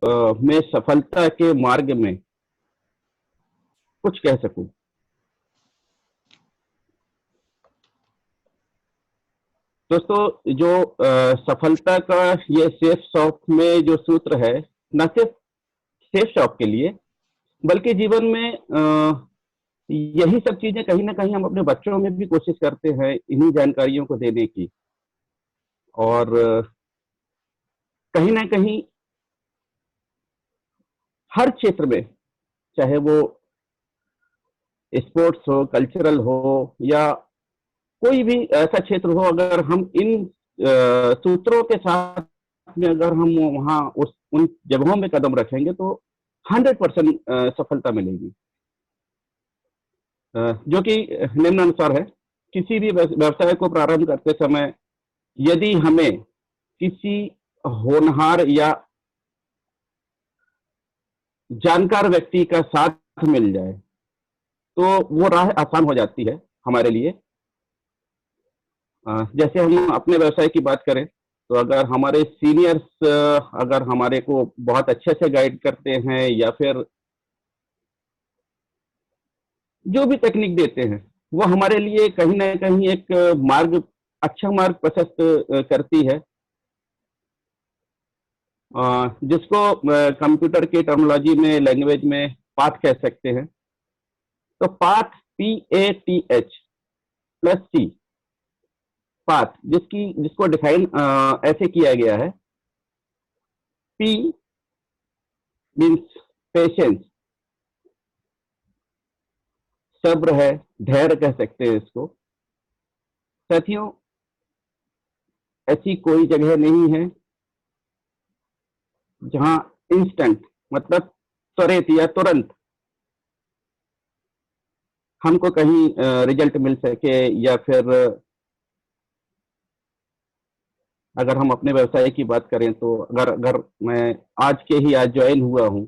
मैं सफलता के मार्ग में कुछ कह सकूं। दोस्तों, जो सफलता का ये सेफ शॉप में जो सूत्र है, न सिर्फ सेफ शॉप के लिए बल्कि जीवन में यही सब चीजें कहीं ना कहीं हम अपने बच्चों में भी कोशिश करते हैं इन्हीं जानकारियों को देने की। और कहीं ना कहीं हर क्षेत्र में, चाहे वो स्पोर्ट्स हो, कल्चरल हो, या कोई भी ऐसा क्षेत्र हो, अगर हम इन सूत्रों के साथ में अगर हम वहाँ उस उन जगहों में कदम रखेंगे तो 100% सफलता मिलेगी। जो कि निम्नानुसार है। किसी भी व्यवसाय को प्रारंभ करते समय यदि हमें किसी होनहार या जानकार व्यक्ति का साथ मिल जाए तो वो राह आसान हो जाती है हमारे लिए। जैसे हम अपने व्यवसाय की बात करें तो अगर हमारे सीनियर्स अगर हमारे को बहुत अच्छे से गाइड करते हैं या फिर जो भी टेक्निक देते हैं वो हमारे लिए कहीं ना कहीं एक मार्ग, अच्छा मार्ग प्रशस्त करती है, जिसको कंप्यूटर की टर्मिनोलॉजी में, लैंग्वेज में पाथ कह सकते हैं। तो पाथ, PATH+C, पाथ जिसको डिफाइन ऐसे किया गया है। P मीन्स पेशेंस, सब्र है, धैर्य कह सकते हैं इसको। साथियों, ऐसी कोई जगह नहीं है जहां इंस्टेंट मतलब त्वरित या तुरंत हमको कहीं रिजल्ट मिल सके, या फिर अगर हम अपने व्यवसाय की बात करें तो अगर अगर मैं आज के ही आज ज्वाइन हुआ हूं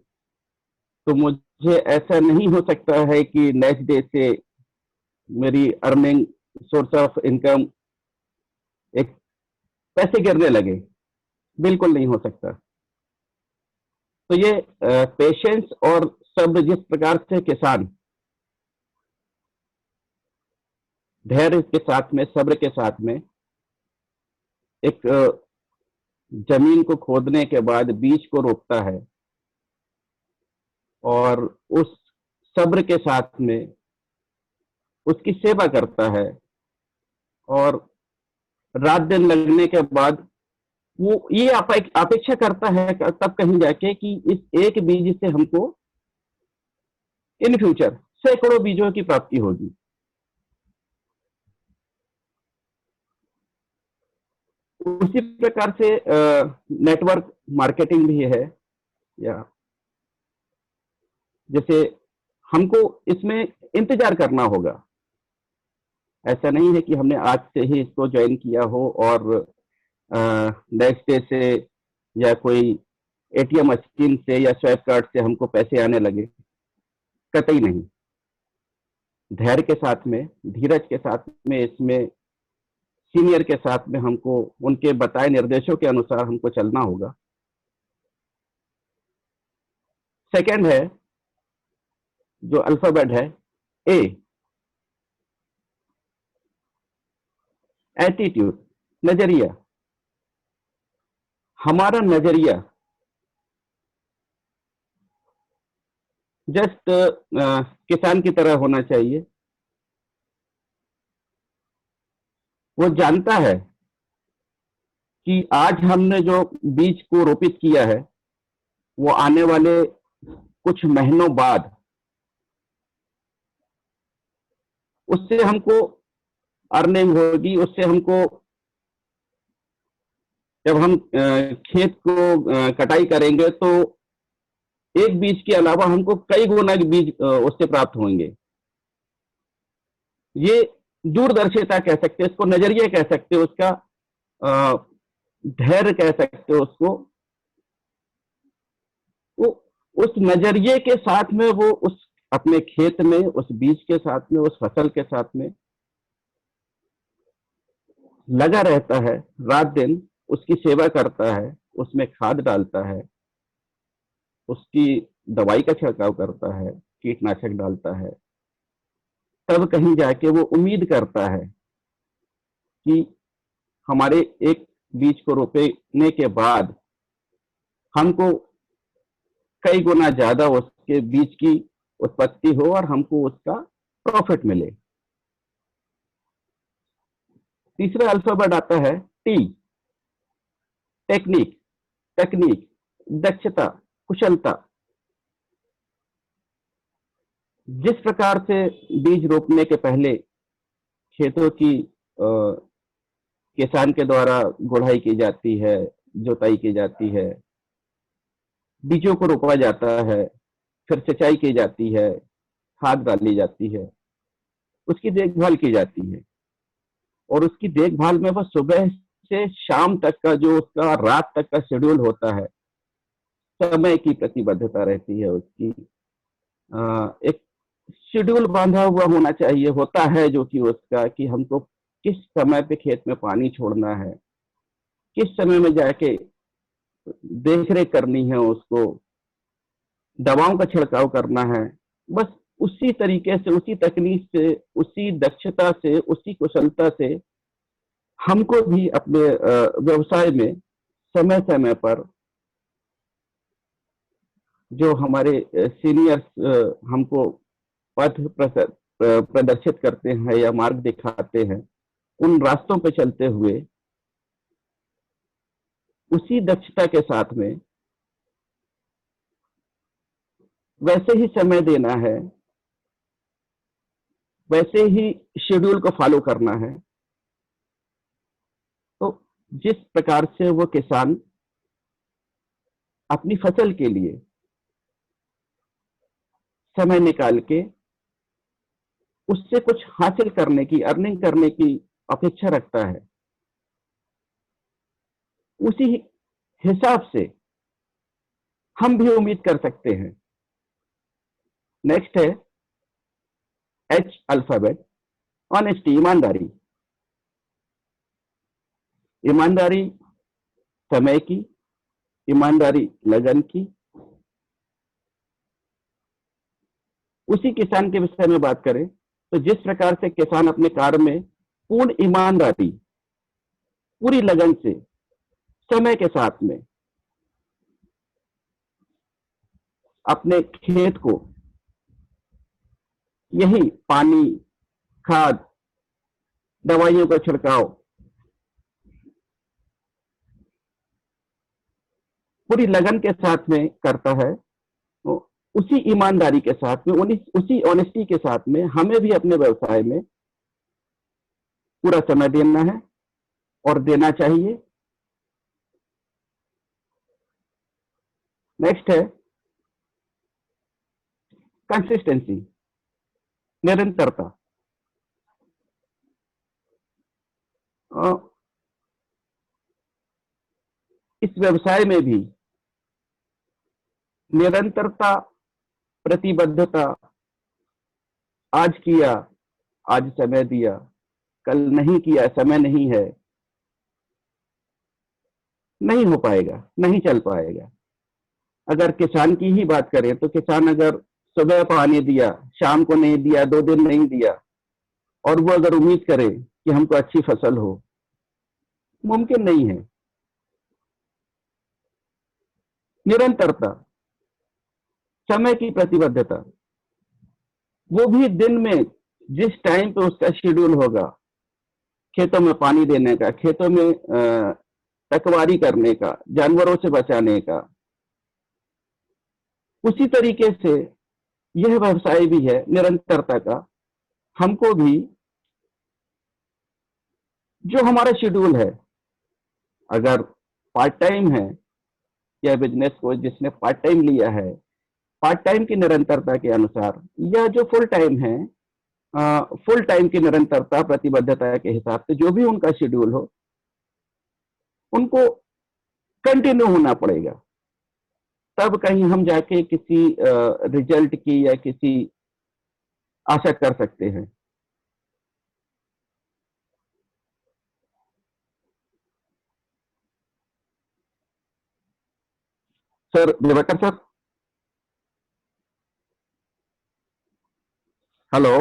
तो मुझे ऐसा नहीं हो सकता है कि नेक्स्ट डे से मेरी अर्निंग, सोर्स ऑफ इनकम, एक पैसे गिरने लगे। बिल्कुल नहीं हो सकता। तो ये पेशेंस और सब्र, जिस प्रकार से किसान धैर्य के साथ में, सब्र के साथ में एक जमीन को खोदने के बाद बीज को रोपता है और उस सब्र के साथ में उसकी सेवा करता है, और रात दिन लगने के बाद वो ये अपेक्षा करता है तब कहीं जाके कि इस एक बीज से हमको इन फ्यूचर सैकड़ों बीजों की प्राप्ति होगी। उसी प्रकार से नेटवर्क मार्केटिंग भी है, या जैसे हमको इसमें इंतजार करना होगा। ऐसा नहीं है कि हमने आज से ही इसको ज्वाइन किया हो और नेक्स्ट डे से या कोई एटीएम मशीन से या स्वैप कार्ड से हमको पैसे आने लगे, कतई नहीं। धैर्य के साथ में, धीरज के साथ में, इसमें सीनियर के साथ में हमको उनके बताए निर्देशों के अनुसार हमको चलना होगा। सेकंड है, जो अल्फाबेट है, ए, एटीट्यूड, नजरिया। हमारा नजरिया जस्ट किसान की तरह होना चाहिए। वो जानता है कि आज हमने जो बीज को रोपित किया है वो आने वाले कुछ महीनों बाद उससे हमको अर्निंग होगी। उससे हमको, जब हम खेत को कटाई करेंगे तो एक बीज के अलावा हमको कई गुना बीज उससे प्राप्त होंगे। ये दूरदर्शिता कह सकते हैं इसको, नजरिया कह सकते हो उसका, धैर्य कह सकते हो उसको। वो उस नजरिए के साथ में वो उस अपने खेत में, उस बीज के साथ में, उस फसल के साथ में लगा रहता है, रात दिन उसकी सेवा करता है, उसमें खाद डालता है, उसकी दवाई का छिड़काव करता है, कीटनाशक डालता है, तब कहीं जाके वो उम्मीद करता है कि हमारे एक बीज को रोपने के बाद हमको कई गुना ज्यादा उसके बीज की उत्पत्ति हो और हमको उसका प्रॉफिट मिले। तीसरा अल्फाबेट आता है टी। टेक्निक, तकनीक, दक्षता, कुशलता। जिस प्रकार से बीज रोपने के पहले खेतों की किसान के द्वारा गुड़ाई की जाती है, जुताई की जाती है, बीजों को रोपा जाता है, फिर सिंचाई की जाती है, खाद डाली जाती है, उसकी देखभाल की जाती है, और उसकी देखभाल में वह सुबह से शाम तक का जो उसका रात तक का शेड्यूल होता है, समय की प्रतिबद्धता रहती है उसकी। एक शेड्यूल बांधा हुआ होना चाहिए, होता है जो कि उसका, कि हमको किस समय पे खेत में पानी छोड़ना है, किस समय में जाके देख रेख करनी है उसको, दवाओं का छिड़काव करना है। बस उसी तरीके से, उसी तकनीक से, उसी दक्षता से, उसी कुशलता से हमको भी अपने व्यवसाय में समय समय पर जो हमारे सीनियर्स हमको पथ प्रदर्शित करते हैं या मार्ग दिखाते हैं, उन रास्तों पे चलते हुए उसी दक्षता के साथ में वैसे ही समय देना है, वैसे ही शेड्यूल को फॉलो करना है। तो जिस प्रकार से वो किसान अपनी फसल के लिए समय निकाल के उससे कुछ हासिल करने की, अर्निंग करने की अपेक्षा रखता है, उसी हिसाब से हम भी उम्मीद कर सकते हैं। नेक्स्ट है एच अल्फाबेट, ऑनेस्टी, ईमानदारी। ईमानदारी समय की, ईमानदारी लगन की। उसी किसान के विषय में बात करें तो जिस प्रकार से किसान अपने कार्य में पूर्ण ईमानदारी, पूरी लगन से, समय के साथ में अपने खेत को यही पानी, खाद, दवाइयों का छिड़काव पूरी लगन के साथ में करता है, तो उसी ईमानदारी के साथ में, उसी ऑनेस्टी के साथ में हमें भी अपने व्यवसाय में पूरा समय देना है और देना चाहिए। नेक्स्ट है कंसिस्टेंसी, निरंतरता। इस व्यवसाय में भी निरंतरता, प्रतिबद्धता, आज किया, आज समय दिया, कल नहीं किया, समय नहीं है, नहीं हो पाएगा, नहीं चल पाएगा। अगर किसान की ही बात करें तो किसान अगर सुबह पानी दिया, शाम को नहीं दिया, 2 दिन नहीं दिया, और वो अगर उम्मीद करे कि हमको अच्छी फसल हो, मुमकिन नहीं है। निरंतरता, समय की प्रतिबद्धता, वो भी दिन में जिस टाइम पे उसका शेड्यूल होगा, खेतों में पानी देने का, खेतों में रखवाली करने का, जानवरों से बचाने का, उसी तरीके से यह व्यवसाय भी है निरंतरता का। हमको भी जो हमारा शेड्यूल है, अगर पार्ट टाइम है या बिजनेस को जिसने पार्ट टाइम लिया है, पार्ट टाइम की निरंतरता के अनुसार, या जो फुल टाइम है, फुल टाइम की निरंतरता, प्रतिबद्धता के हिसाब से जो भी उनका शेड्यूल हो, उनको कंटिन्यू होना पड़ेगा। तब कहीं हम जाके किसी रिजल्ट की या किसी आशा कर सकते हैं। Sir, Diwakar sir. Hello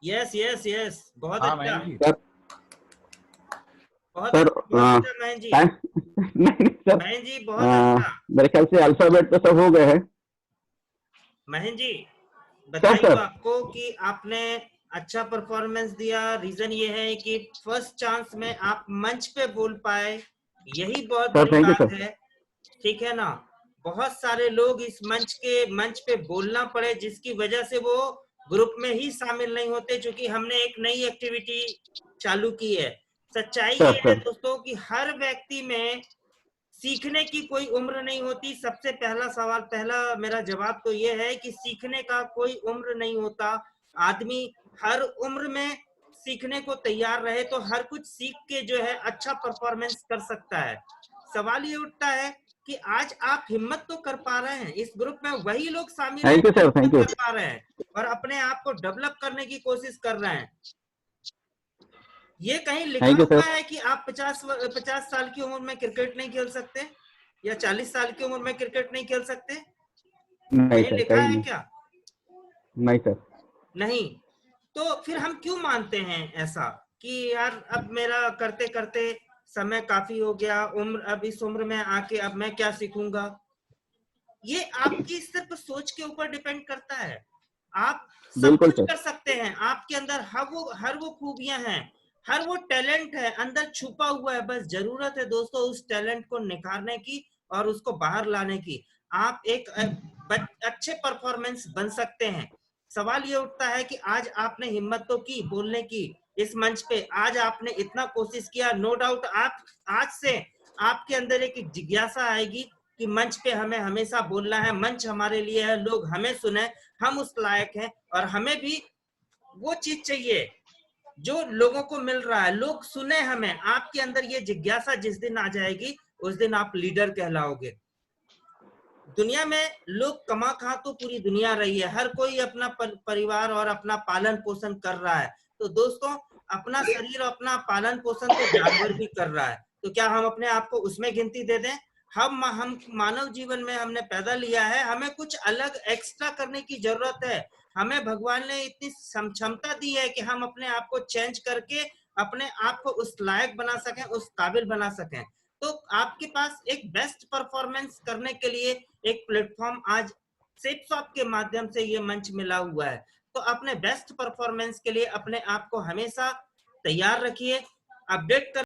yes yes yes, बहुत हाँ अच्छा, मयंक जी। सर। बहुत सर अच्छा, बहुत अच्छा महेंद्र जी। नहीं नहीं सर, महेंद्र जी बहुत अच्छा। मेरे ख्याल से अल्फाबेट तो सब हो गए हैं। महेंद्र जी सर बधाई हो सर आपको कि आपने अच्छा परफॉर्मेंस दिया। रीजन ये है कि फर्स्ट चांस में आप मंच पे बोल पाए, यही बहुत सर बड़ी थैंक यू बात सर। है। ठीक है ना। बहुत सारे लोग इस मंच पे बोलना पड़े, जिसकी वजह से वो ग्रुप में ही शामिल नहीं होते, क्योंकि हमने एक नई एक्टिविटी चालू की है। सच्चाई सर ये है सर दोस्तों कि हर व्यक्ति में सीखने की कोई उम्र नहीं होती। सबसे पहला सवाल, पहला मेरा जवाब तो ये है कि सीखने का कोई उम्र नहीं होता। आदमी हर उम्र में सीखने को तैयार रहे तो हर कुछ सीख के जो है अच्छा परफॉर्मेंस कर सकता है। सवाल ये उठता है कि आज आप हिम्मत तो कर पा रहे हैं, इस ग्रुप में वही लोग शामिल हैं थैंक यू जो सर। हिम्मत थैंक यू कर पा रहे हैं और अपने आप को डेवलप करने की कोशिश कर रहे हैं। ये कहीं लिखा थैंक यू हुआ सर। है कि आप 50 साल की उम्र में क्रिकेट नहीं खेल सकते या 40 साल की उम्र में क्रिकेट नहीं खेल सकते? नहीं कहीं सर, लिखा कहीं है नहीं। क्या? नहीं सर। नहीं। तो फिर हम क्यों मानते हैं ऐसा कि यार अब मेरा करते करते समय काफी हो गया, उम्र अब इस उम्र में आके अब मैं क्या सीखूंगा? ये आपकी सिर्फ सोच के ऊपर डिपेंड करता है। आप सब बिल्कुल कुछ सर। कर सकते हैं, आपके अंदर हर वो खूबियां हैं, हर वो टैलेंट है अंदर छुपा हुआ है। बस जरूरत है दोस्तों उस टैलेंट को निखारने की और उसको बाहर लाने की। आप एक अच्छे परफॉर्मेंस बन सकते हैं। सवाल ये उठता है कि आज आपने हिम्मत तो की बोलने की इस मंच पे, आज आपने इतना कोशिश किया। नो डाउट आप आज से आपके अंदर एक जिज्ञासा आएगी कि मंच पे हमें हमेशा बोलना है, मंच हमारे लिए है, लोग हमें सुने, हम उस लायक हैं। और हमें भी वो चीज चाहिए जो लोगों को मिल रहा है, लोग सुने हमें। आपके अंदर ये जिज्ञासा जिस दिन आ जाएगी उस दिन आप लीडर कहलाओगे। दुनिया में लोग कमा खा तो पूरी दुनिया रही है, हर कोई अपना परिवार और अपना पालन पोषण कर रहा है। तो दोस्तों अपना शरीर और अपना पालन पोषण तो जानवर भी कर रहा है, तो क्या हम अपने आप को उसमें गिनती दे दें? हम मानव जीवन में हमने पैदा लिया है, हमें कुछ अलग एक्स्ट्रा करने की जरूरत है। हमें भगवान ने इतनी क्षमता दी है कि हम अपने आप को चेंज करके अपने आप को उस लायक बना सकें, उस काबिल बना सकें। तो आपके पास एक बेस्ट परफॉर्मेंस करने के लिए एक प्लेटफॉर्म आज सिपसॉफ्ट के माध्यम से ये मंच मिला हुआ है। तो अपने बेस्ट परफॉर्मेंस के लिए अपने आप को हमेशा तैयार रखिए, अपडेट कर